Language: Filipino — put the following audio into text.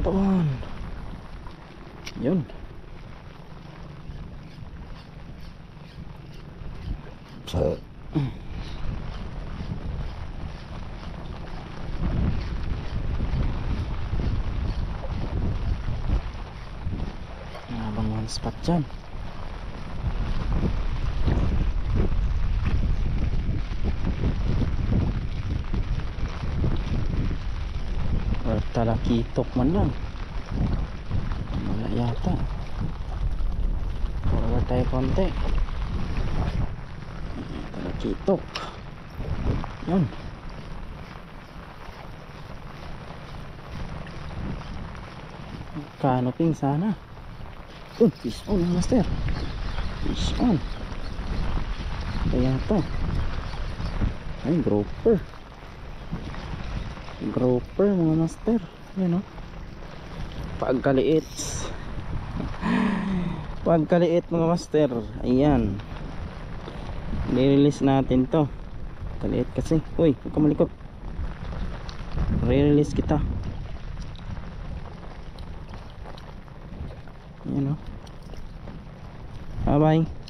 Doon. Yun. So, abang one spot dyan. Or talakitok man lang. Wala yata. Forward tayo konti. Talakitok. Yun. Canoping sana. Fish on, master. Fish on. Kaya to. Ay, grouper. Grouper mga master. Yan o. Pagkaliit. Pagkaliit mga master. Ayan. I-release natin to. Kaliit kasi. Uy, huwag ka malikot. I-release kita. Ayan o. Bye bye.